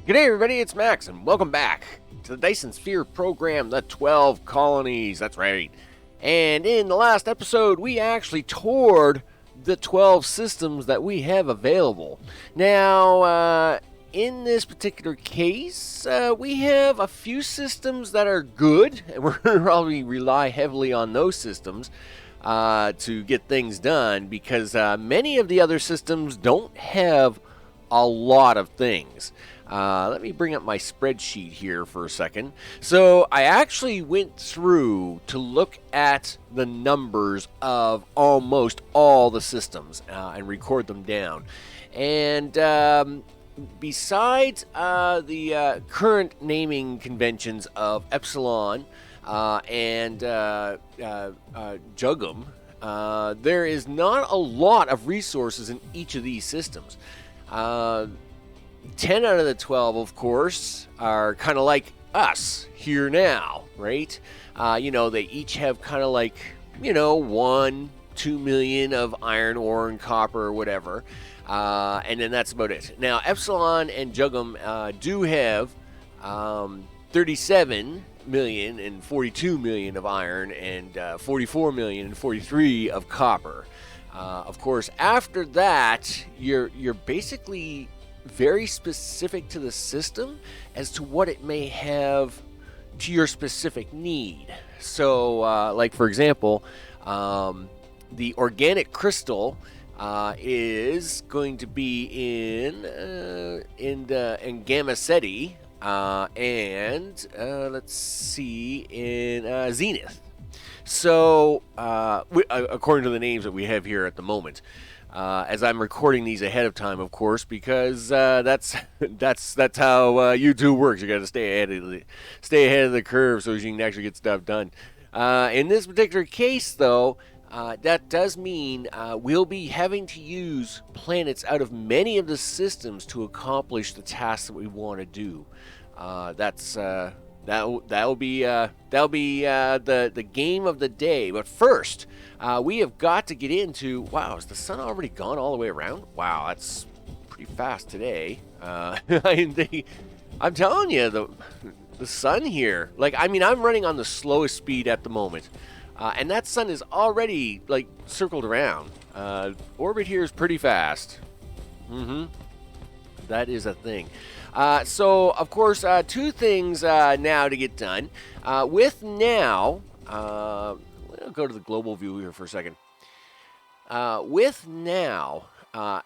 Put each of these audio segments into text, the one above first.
G'day everybody, it's Max, and welcome back to the Dyson Sphere Program, the 12 Colonies, that's right. And in the last episode, we actually toured the 12 systems that we have available. Now, in this particular case, we have a few systems that are good, and we're going to probably rely heavily on those systems to get things done, because many of the other systems don't have a lot of things. Let me bring up my spreadsheet here for a second. So I actually went through to look at the numbers of almost all the systems and record them down. And besides the current naming conventions of Epsilon and Jugum, there is not a lot of resources in each of these systems. 10 out of the 12, of course, are kind of like us here now, right? They each have kind of like, 1-2 million of iron ore and copper or whatever. And then that's about it. Now, Epsilon and Jugum do have 37 million and 42 million of iron and 44 million and 43 of copper. Of course, after that, you're basically very specific to the system as to what it may have to your specific need. So, like for example, the organic crystal is going to be in Gamma Ceti, and let's see, in Zenith. So, according to the names that we have here at the moment. As I'm recording these ahead of time, of course, because that's how YouTube works. You got to stay ahead of the curve so you can actually get stuff done. In this particular case, though, that does mean we'll be having to use planets out of many of the systems to accomplish the tasks that we want to do. That'll be the game of the day. But first, we have got to get into. Wow, is the sun already gone all the way around? Wow, that's pretty fast today. I'm telling you, the sun here. I'm running on the slowest speed at the moment, and that sun is already circled around. Orbit here is pretty fast. That is a thing. So, of course, two things now to get done. With now, I'll go to the global view here for a second. With now,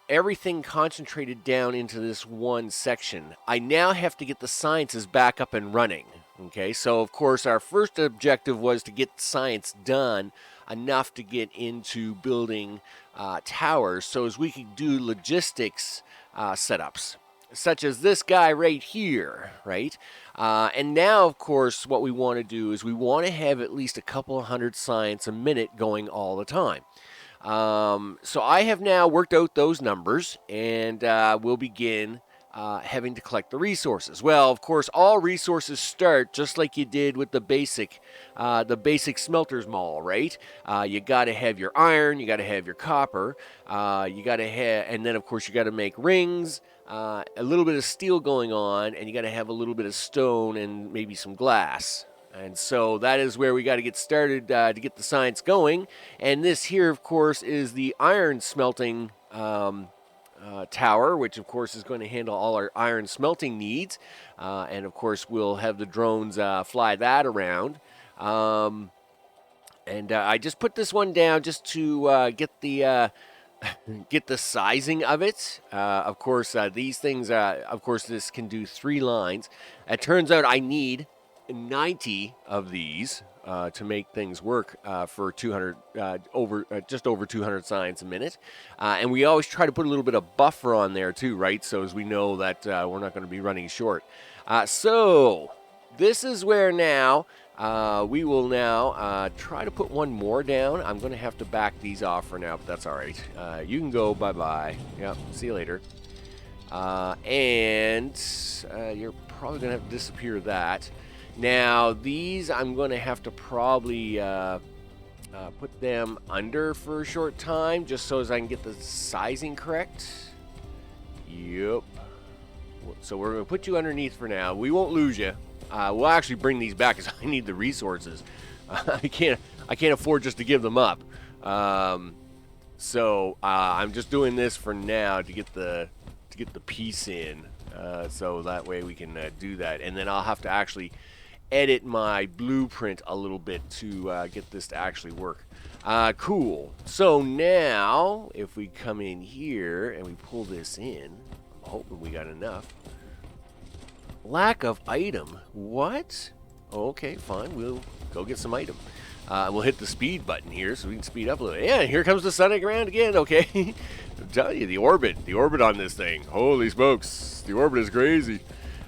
everything concentrated down into this one section, I now have to get the sciences back up and running. Okay, so of course, our first objective was to get science done enough to get into building towers so as we could do logistics setups, such as this guy right here, right? And now, of course, what we want to do is we want to have at least a couple of hundred science a minute going all the time. So I have now worked out those numbers, and we'll begin having to collect the resources. Well, of course, all resources start just like you did with the basic smelters mall, right? You got to have your iron, you got to have your copper, you got to have, and then of course you got to make rings. A little bit of steel going on, and you got to have a little bit of stone and maybe some glass. And so that is where we got to get started to get the science going. And this here, of course, is the iron smelting tower, which, of course, is going to handle all our iron smelting needs. And, of course, we'll have the drones fly that around. And I just put this one down just to get the sizing of it. Of course, these things, this can do 3 lines. It turns out I need 90 of these to make things work for 200 just over 200 science a minute. And we always try to put a little bit of buffer on there too, right? So as we know that we're not going to be running short. So this is where now we will now try to put one more down. I'm going to have to back these off for now, but that's all right. You can go. Bye-bye. Yep, see you later. And you're probably going to have to disappear that. Now, these I'm going to have to probably put them under for a short time, just so as I can get the sizing correct. Yep. So we're going to put you underneath for now. We won't lose you. We'll actually bring these back because I need the resources. I can't afford just to give them up. So I'm just doing this for now to get the piece in. So that way we can do that, and then I'll have to actually edit my blueprint a little bit to get this to actually work. Cool. So now if we come in here and we pull this in, I'm hoping we got enough. Lack of item. What? Okay, fine. We'll go get some item. We'll hit the speed button here so we can speed up a little. Yeah, here comes the sun around again. Okay. I'm telling you, the orbit on this thing. Holy smokes. The orbit is crazy.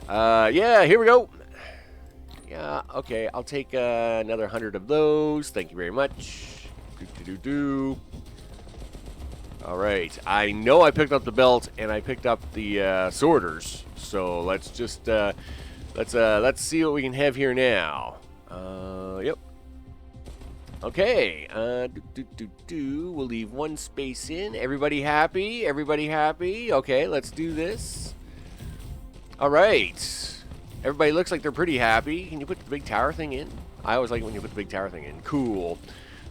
Yeah, here we go. Yeah, okay. I'll take another 100 of those. Thank you very much. All right. I know I picked up the belt and I picked up the sorters. So let's just let's see what we can have here now. Yep. Okay. We'll leave one space in. Everybody happy? Everybody happy? Okay, let's do this. All right. Everybody looks like they're pretty happy. Can you put the big tower thing in? I always like it when you put the big tower thing in. Cool.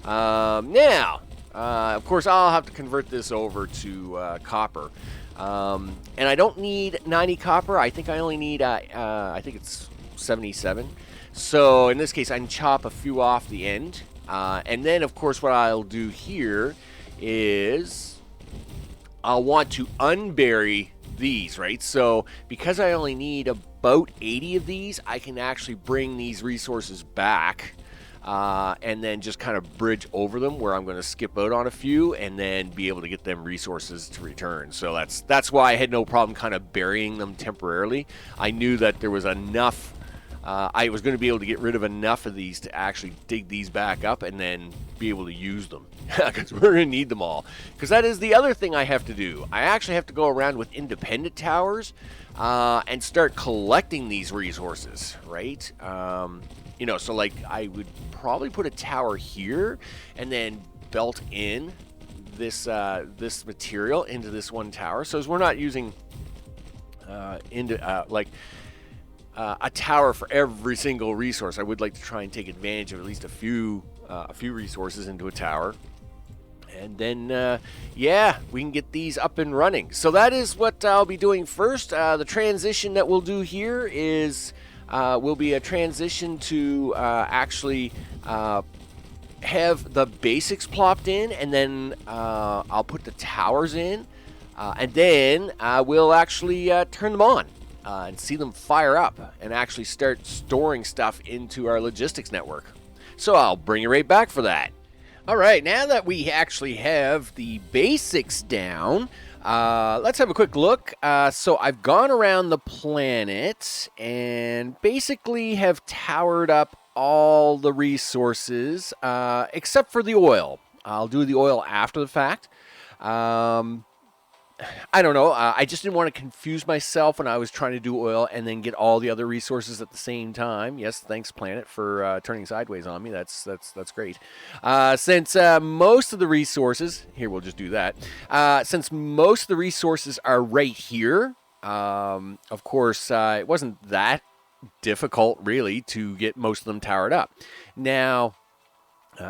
Now, of course, I'll have to convert this over to copper. And I don't need 90 copper. I think I only need, I think it's 77. So in this case, I can chop a few off the end. And then, of course, what I'll do here is I'll want to unbury these, right? So because I only need about 80 of these, I can actually bring these resources back and then just kind of bridge over them where I'm going to skip out on a few and then be able to get them resources to return. So that's why I had no problem kind of burying them temporarily. I knew that there was enough. I was going to be able to get rid of enough of these to actually dig these back up and then be able to use them because we're going to need them all. Because that is the other thing I have to do. I actually have to go around with independent towers and start collecting these resources, right? You know, so like I would probably put a tower here and then belt in this this material into this one tower. So as we're not using a tower for every single resource, I would like to try and take advantage of at least a few resources into a tower. And then, yeah, we can get these up and running. So that is what I'll be doing first. The transition that we'll do here is will be a transition to actually have the basics plopped in, and then I'll put the towers in, and then we'll actually turn them on. And see them fire up and actually start storing stuff into our logistics network. So I'll bring you right back for that. All right, now that we actually have the basics down, let's have a quick look. So I've gone around the planet and basically have towered up all the resources except for the oil. I'll do the oil after the fact. I don't know. I just didn't want to confuse myself when I was trying to do oil and then get all the other resources at the same time. Yes, thanks, planet, for turning sideways on me. That's great. Since most of the resources here, we'll just do that. Since most of the resources are right here, of course, it wasn't that difficult really to get most of them towered up. Now,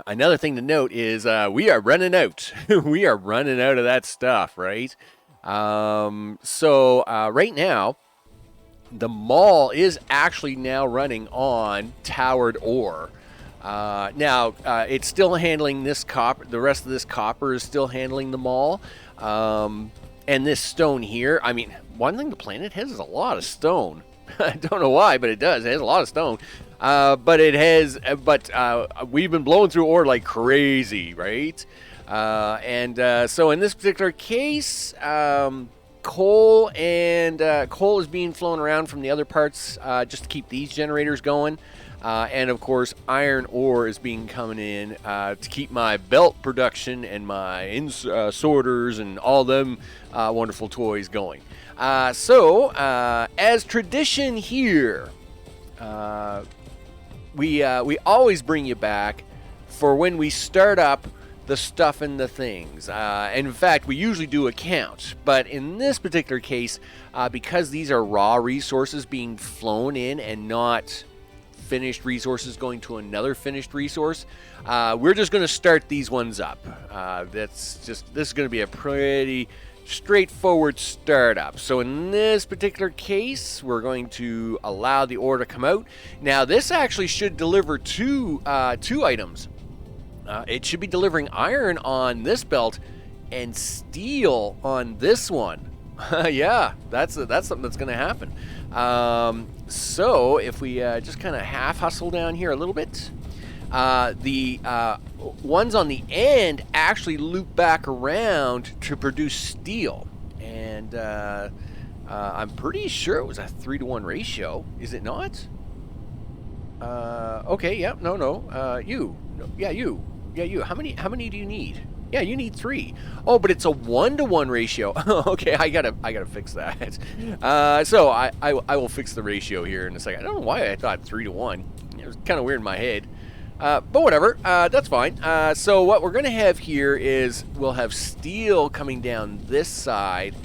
another thing to note is we are running out. We are running out of that stuff, right? So right now, the mall is actually now running on towered ore. Now, it's still handling this copper. The rest of this copper is still handling the mall. And this stone here, I mean, one thing the planet has is a lot of stone. I don't know why, but it does. It has a lot of stone. But we've been blowing through ore like crazy, right? So in this particular case, coal is being flown around from the other parts just to keep these generators going. And of course, iron ore is coming in to keep my belt production and my sorters and all them wonderful toys going. So as tradition here, we always bring you back for when we start up the stuff and the things. And in fact, we usually do a count. But in this particular case, because these are raw resources being flown in and not finished resources going to another finished resource, we're just going to start these ones up. This is going to be a pretty straightforward startup. So in this particular case, we're going to allow the ore to come out. Now this actually should deliver two items. It should be delivering iron on this belt and steel on this one. Yeah, that's something that's going to happen. So if we just kind of half hustle down here a little bit, the ones on the end actually loop back around to produce steel. And I'm pretty sure it was a 3-to-1 ratio. Is it not? Okay, yeah, no. You. How many do you need? Yeah, you need 3. Oh, but it's a 1-to-1 ratio. Okay, I gotta fix that. So I will fix the ratio here in a second. I don't know why I thought 3-to-1. It was kind of weird in my head. But whatever, that's fine. So what we're gonna have here is we'll have steel coming down this side,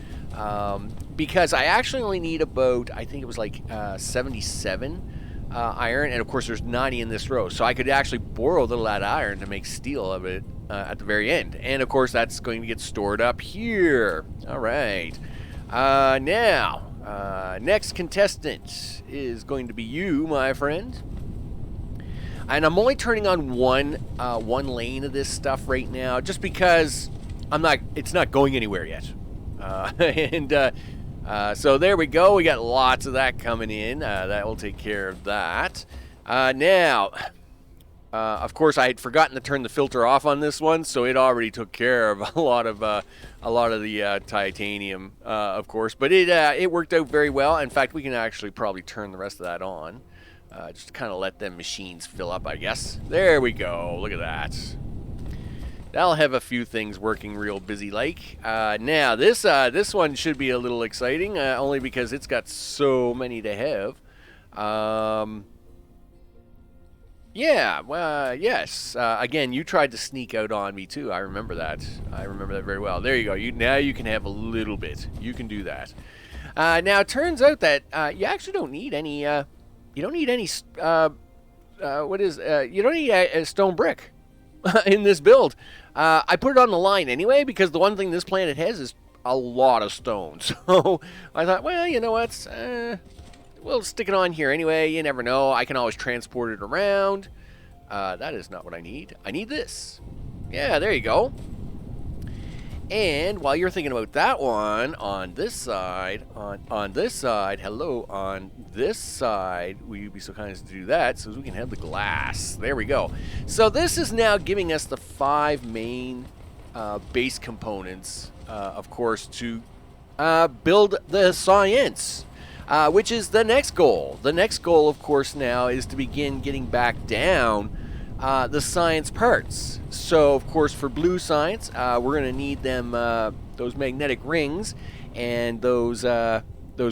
because I actually only need about, I think it was like 77 iron, and of course there's 90 in this row, so I could actually borrow a little of that iron to make steel of it at the very end. And of course that's going to get stored up here. All right. Now, next contestant is going to be you, my friend. And I'm only turning on one lane of this stuff right now, just because it's not going anywhere yet. So there we go. We got lots of that coming in. That will take care of that. Now, of course, I had forgotten to turn the filter off on this one, so it already took care of a lot of the titanium, of course. But it worked out very well. In fact, we can actually probably turn the rest of that on, just to kind of let them machines fill up, I guess. There we go. Look at that. That'll have a few things working real busy like. Now, this one should be a little exciting, only because it's got so many to have. Yeah, yes. Again, you tried to sneak out on me, too. I remember that. I remember that very well. There you go. Now you can have a little bit. You can do that. Now, it turns out that you actually don't need any... you don't need any... you don't need a stone brick in this build. I put it on the line anyway, because the one thing this planet has is a lot of stone. So I thought, well, you know what? We'll stick it on here anyway. You never know. I can always transport it around. That is not what I need. I need this. Yeah, there you go. And while you're thinking about that one, on this side, on this side, will you be so kind as to do that so we can have the glass? There we go. So this is now giving us the 5 main base components, of course, to build the science, which is the next goal. The next goal, of course, now is to begin getting back down the science parts. So, of course, for blue science, we're going to need them, those magnetic rings and those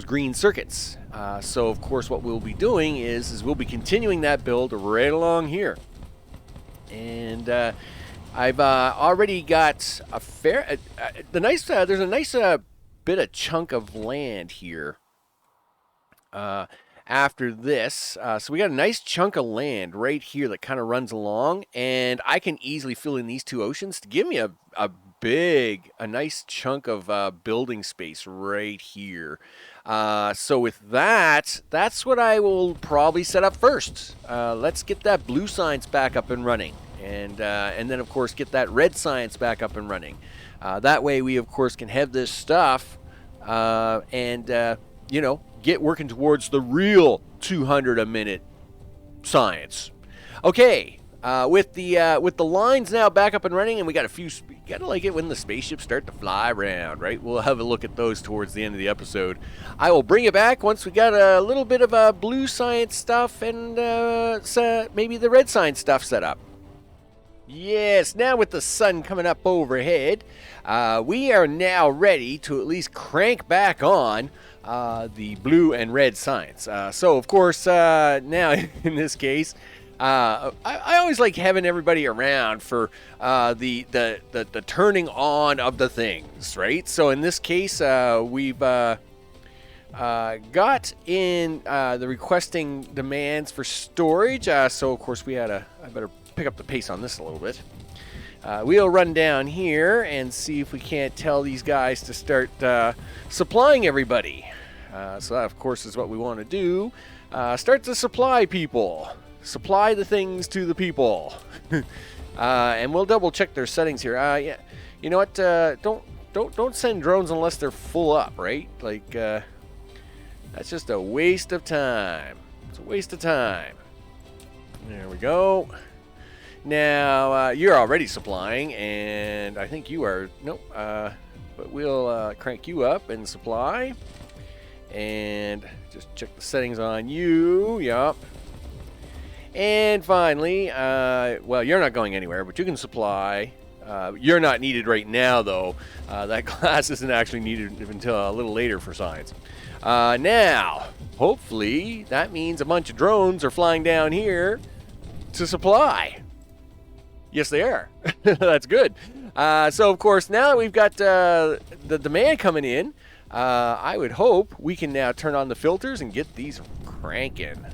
green circuits. So, of course, what we'll be doing is we'll be continuing that build right along here. And I've already got a fair, there's a nice bit of chunk of land here. After this, so we got a nice chunk of land right here that kind of runs along, and I can easily fill in these 2 oceans to give me a nice chunk of building space right here. So with that, that's what I will probably set up first. Let's get that blue science back up and running, and then of course get that red science back up and running. That way we of course can have this stuff, you know, get working towards the real 200 a minute science. Okay, with the lines now back up and running, and we got a few. You gotta like it when the spaceships start to fly around, right? We'll have a look at those towards the end of the episode. I will bring it back once we got a little bit of blue science stuff and maybe the red science stuff set up. Yes, now with the sun coming up overhead, we are now ready to at least crank back on the blue and red science. So, of course, now in this case, I always like having everybody around for the turning on of the things, right? So in this case, we've got in the requesting demands for storage. So of course I better pick up the pace on this a little bit. We'll run down here and see if we can't tell these guys to start supplying everybody. So that, of course, is what we want to do. Start to supply people. Supply the things to the people. And we'll double check their settings here. Yeah, you know what? Don't send drones unless they're full up, right? Like that's just a waste of time. It's a waste of time. There we go. Now you're already supplying, and I think you are. Nope. But we'll crank you up and supply. And just check the settings on you. Yup. And finally, well, you're not going anywhere, but you can supply. You're not needed right now, though. That class isn't actually needed until a little later for science. Now, hopefully, that means a bunch of drones are flying down here to supply. Yes, they are. That's good. So, of course, now that we've got the demand coming in, I would hope we can now turn on the filters and get these cranking.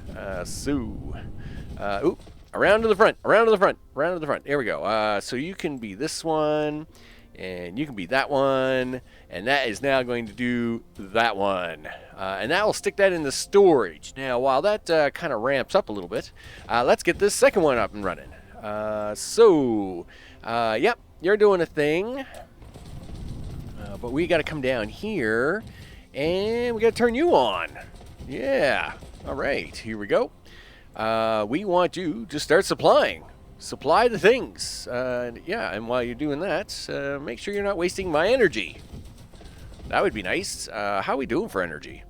Around to the front, around to the front, around to the front. There we go. So you can be this one, and you can be that one, and that is now going to do that one. And that will stick that in the storage. Now, while that kind of ramps up a little bit, let's get this second one up and running. Yep, you're doing a thing. But we got to come down here, and we got to turn you on. Yeah. All right, here we go. We want you to start supplying. Supply the things. Yeah, and while you're doing that, make sure you're not wasting my energy. That would be nice. How are we doing for energy?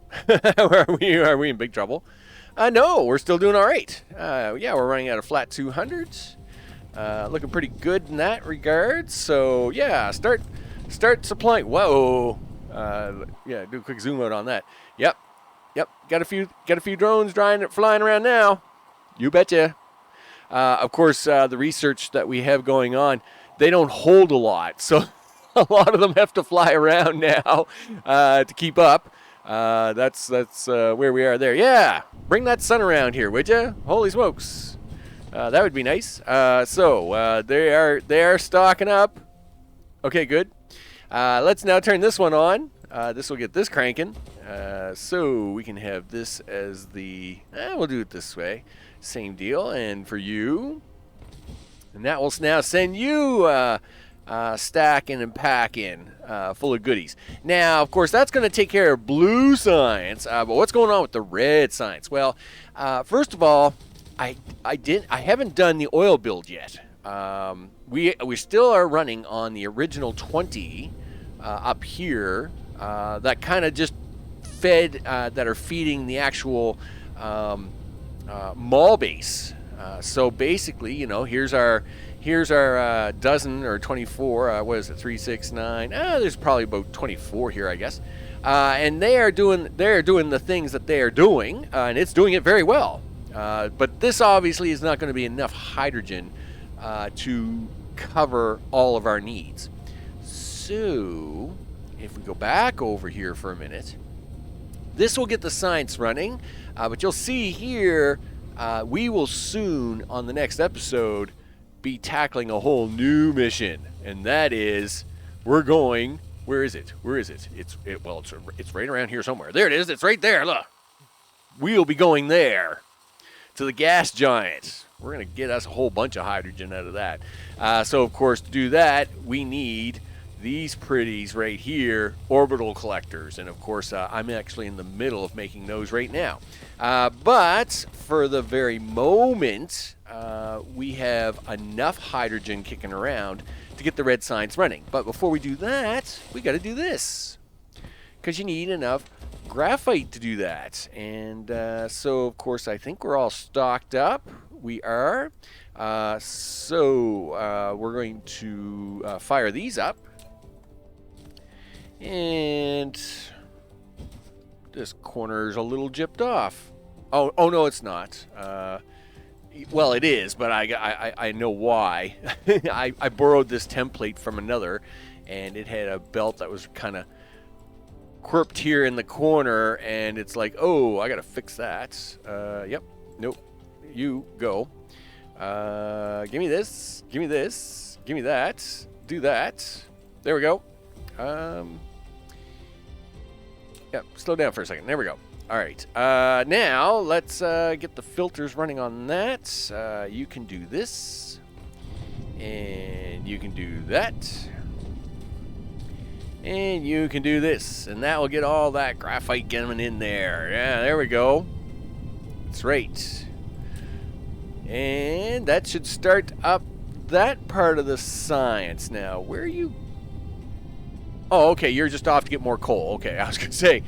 Are we in big trouble? No, we're still doing all right. Yeah, we're running at a flat 200. Looking pretty good in that regard. So, yeah, start supplying. Whoa. Yeah, do a quick zoom out on that. Yep. Got a few drones flying around now. You betcha. Of course, the research that we have going on, they don't hold a lot, so a lot of them have to fly around now to keep up. That's where we are there. Yeah, bring that sun around here, would you? Holy smokes, that would be nice. So they are stocking up. Okay, good. Let's now turn this one on. This will get this cranking. So we can have this as the... we'll do it this way. Same deal. And for you... And that will now send you stacking and packing full of goodies. Now, of course, that's going to take care of blue science. But what's going on with the red science? Well, first of all, I haven't done the oil build yet. We still are running on the original 20 up here that kind of just fed that are feeding the actual mall base. So basically, you know, here's our dozen or 24. What is it? 3, 6, 9. There's probably about 24 here, I guess. And they are doing the things that they are doing, and it's doing it very well. But this obviously is not going to be enough hydrogen to cover all of our needs. So if we go back over here for a minute, this will get the science running, but you'll see here we will soon, on the next episode, be tackling a whole new mission, and that is we're going... Where is it? It's right around here somewhere. There it is. It's right there. Look. We'll be going there to the gas giant. We're going to get us a whole bunch of hydrogen out of that. So, of course, to do that, we need these pretties right here, orbital collectors. And, of course, I'm actually in the middle of making those right now. But for the very moment, we have enough hydrogen kicking around to get the red science running. But before we do that, we got to do this, because you need enough graphite to do that. And so, of course, I think we're all stocked up. We are. So we're going to fire these up. And this corner's a little gypped off. Oh no, it's not. Well, it is, but I know why. I borrowed this template from another, and it had a belt that was kind of quirked here in the corner, and it's like, oh, I gotta fix that. Yep, nope, you go. Give me this, give me this, give me that, do that. There we go. Yep, slow down for a second. There we go. All right, now let's get the filters running on that. You can do this, and you can do that, and you can do this, and that will get all that graphite coming in there. Yeah, there we go. That's right. And that should start up that part of the science. Now, where are you? Oh, okay, you're just off to get more coal. Okay, I was going to say,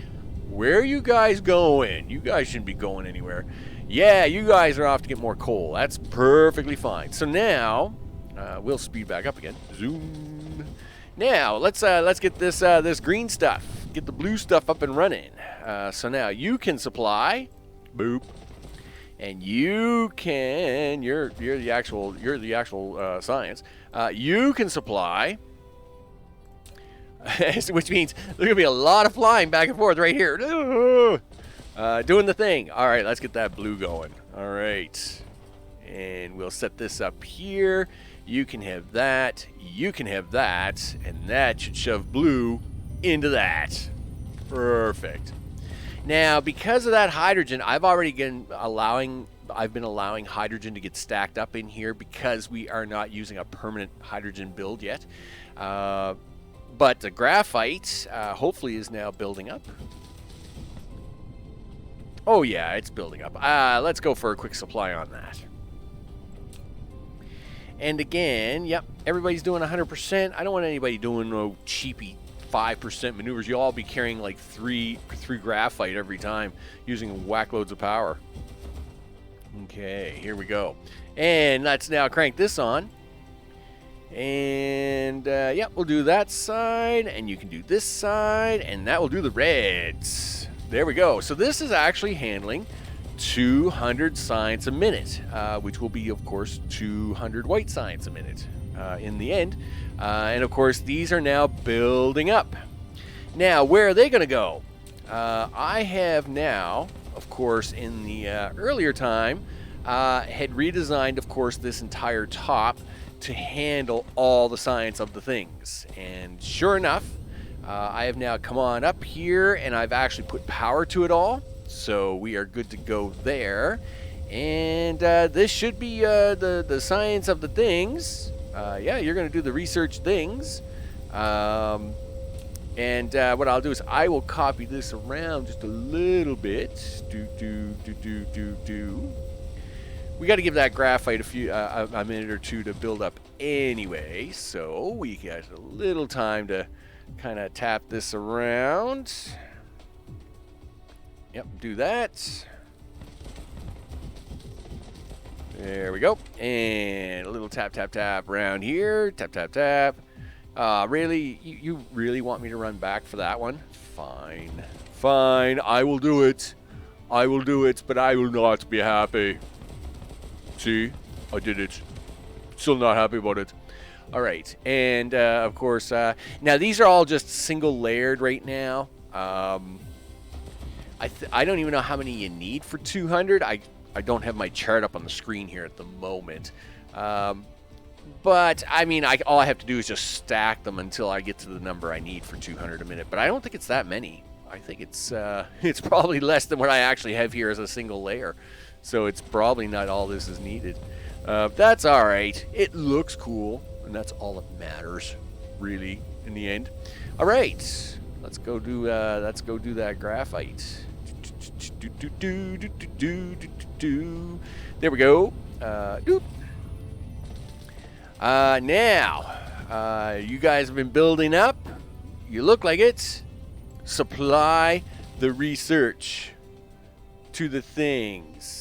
where are you guys going? You guys shouldn't be going anywhere. Yeah, you guys are off to get more coal. That's perfectly fine. So now, we'll speed back up again. Zoom. Now, let's get this green stuff, get the blue stuff up and running. So now you can supply, boop, and you can. You're the actual science. You can supply. Which means there's going to be a lot of flying back and forth right here. Doing the thing. All right, let's get that blue going. All right. And we'll set this up here. You can have that. You can have that. And that should shove blue into that. Perfect. Now, because of that hydrogen, I've been allowing hydrogen to get stacked up in here because we are not using a permanent hydrogen build yet. But the graphite, hopefully, is now building up. Oh, yeah, it's building up. Let's go for a quick supply on that. And again, yep, everybody's doing 100%. I don't want anybody doing no cheapy 5% maneuvers. You'll all be carrying like three graphite every time using whack loads of power. Okay, here we go. And let's now crank this on. And, yeah, we'll do that side, and you can do this side, and that will do the reds. There we go. So this is actually handling 200 science a minute, which will be, of course, 200 white science a minute in the end. And, of course, these are now building up. Now, where are they going to go? I have now, of course, in the earlier time, had redesigned, of course, this entire top to handle all the science of the things. And sure enough, I have now come on up here and I've actually put power to it all. So we are good to go there. And this should be the science of the things. Yeah, you're going to do the research things. And what I'll do is I will copy this around just a little bit. We got to give that graphite a minute or two to build up anyway, so we got a little time to kind of tap this around. Yep, do that. There we go. And a little tap around here. Tap. Really? You really want me to run back for that one? Fine. I will do it, but I will not be happy. See, I did it. Still not happy about it. All right, and of course, now these are all just single layered right now. I don't even know how many you need for 200. I don't have my chart up on the screen here at the moment. But I mean, all I have to do is just stack them until I get to the number I need for 200 a minute. But I don't think it's that many. I think it's probably less than what I actually have here as a single layer. So it's probably not all this is needed. That's all right. It looks cool, and that's all that matters, really, in the end. All right, let's go do that graphite. There we go. Now, you guys have been building up. You look like it. Supply the research to the things.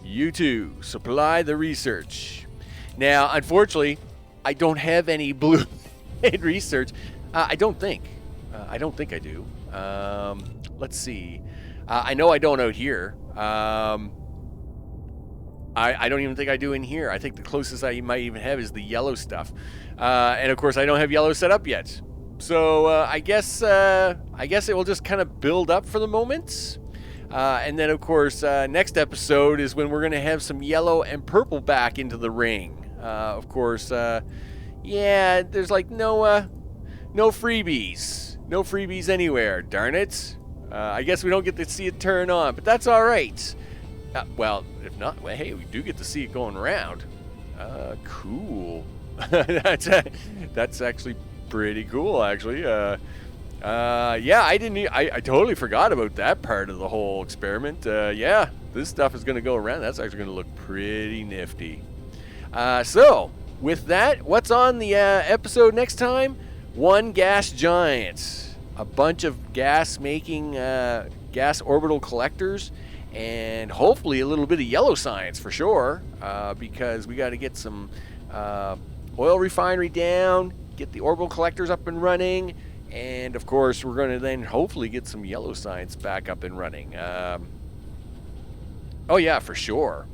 You two, supply the research. Now, unfortunately, I don't have any blue in research. I don't think I do. Let's see. I know I don't out here. I don't even think I do in here. I think the closest I might even have is the yellow stuff. And of course, I don't have yellow set up yet. So I guess it will just kind of build up for the moment. And then, of course, next episode is when we're going to have some yellow and purple back into the ring. Of course, yeah, there's like no freebies. No freebies anywhere, darn it. I guess we don't get to see it turn on, but that's all right. Well, if not, well, hey, we do get to see it going around. Cool. That's actually pretty cool, actually. Yeah, I totally forgot about that part of the whole experiment. Yeah, this stuff is going to go around. That's actually going to look pretty nifty. So, with that, what's on the episode next time? One gas giant, a bunch of gas-making gas orbital collectors, and hopefully a little bit of yellow science for sure, because we got to get some oil refinery down, get the orbital collectors up and running, and of course we're going to then hopefully get some yellow science back up and running. Oh yeah, for sure.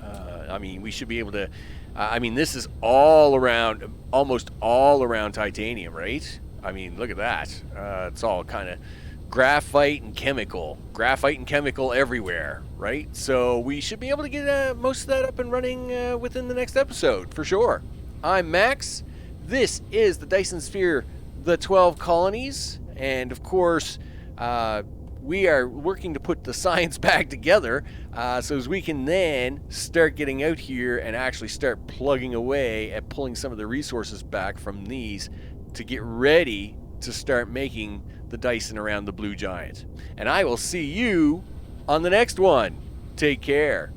I mean, we should be able to... I mean, this is all around, almost all around titanium, right? I mean, look at that. It's all kind of graphite and chemical everywhere, right? So we should be able to get most of that up and running within the next episode, for sure. I'm Max. This is the Dyson Sphere, the 12 Colonies, and of course, we are working to put the science back together so as we can then start getting out here and actually start plugging away at pulling some of the resources back from these to get ready to start making the Dyson around the blue giant. And I will see you on the next one. Take care.